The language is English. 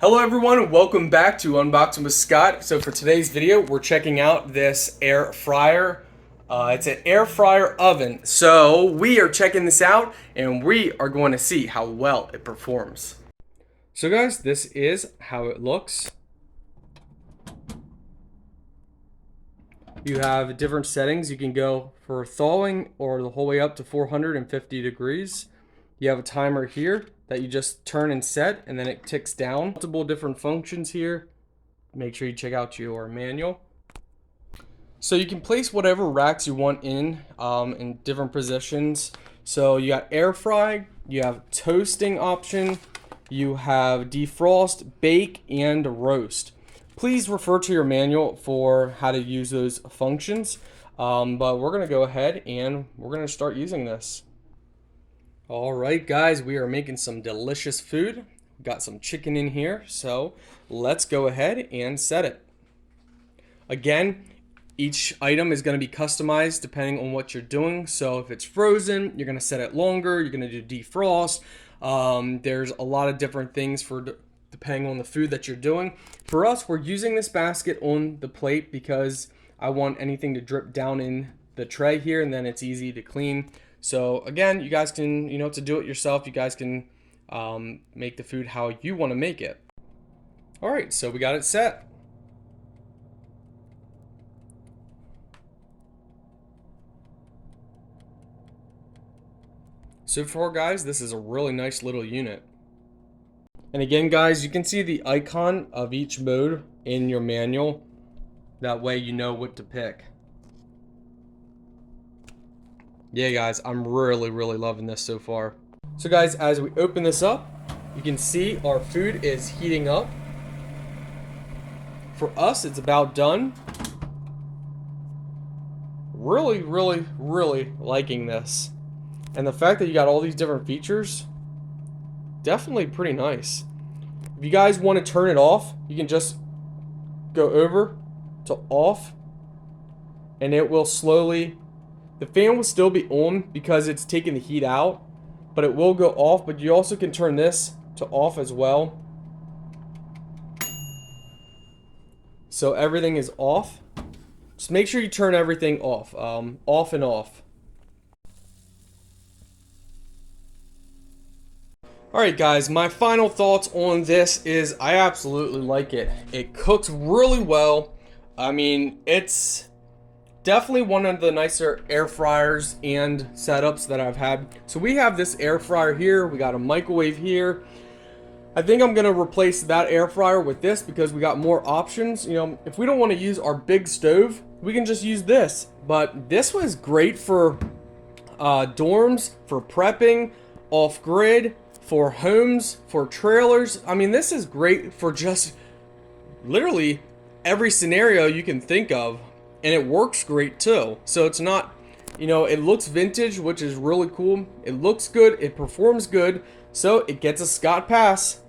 Hello everyone, and welcome back to Unboxing with Scott. So for today's video, we're checking out this air fryer. It's an air fryer oven. So we are checking this out and we are going to see how well it performs. So guys, this is how it looks. You have different settings. You can go for thawing or the whole way up to 450 degrees. You have a timer here that you just turn and set, and then it ticks down. Multiple different functions here. Make sure you check out your manual. So you can place whatever racks you want in different positions. So you got air fry, you have toasting option, you have defrost, bake, and roast. Please refer to your manual for how to use those functions. But we're gonna go ahead and we're gonna start using this. All right, guys, we are making some delicious food. Got some chicken in here, so let's go ahead and set it. Again, each item is going to be customized depending on what you're doing. So if it's frozen, you're going to set it longer. You're going to do defrost. There's a lot of different things depending on the food that you're doing. For us, we're using this basket on the plate because I want anything to drip down in the tray here, and then it's easy to clean. So again, you guys can, to do it yourself, you guys can make the food how you want to make it. All right, so we got it set. So far, guys, this is a really nice little unit. And again, guys, you can see the icon of each mode in your manual. That way you know what to pick. Yeah, guys, I'm really loving this so far. So guys, as we open this up, you can see our food is heating up. For us, it's about done. Really liking this. And the fact that you got all these different features, definitely pretty nice. If you guys want to turn it off, you can just go over to off, and it will slowly, the fan will still be on because it's taking the heat out, but it will go off. But you also can turn this to off as well. So everything is off. Just make sure you turn everything off, off and off. Alright guys, my final thoughts on this is I absolutely like it. It cooks really well. I mean, it's definitely one of the nicer air fryers and setups that I've had. So we have this air fryer here. We got a microwave here. I think I'm going to replace that air fryer with this because we got more options. If we don't want to use our big stove, we can just use this. But this was great for dorms, for prepping, off-grid, for homes, for trailers. I mean, this is great for just literally every scenario you can think of. And it works great too. So it's not, it looks vintage, which is really cool. It looks good. It performs good. So it gets a Scott pass.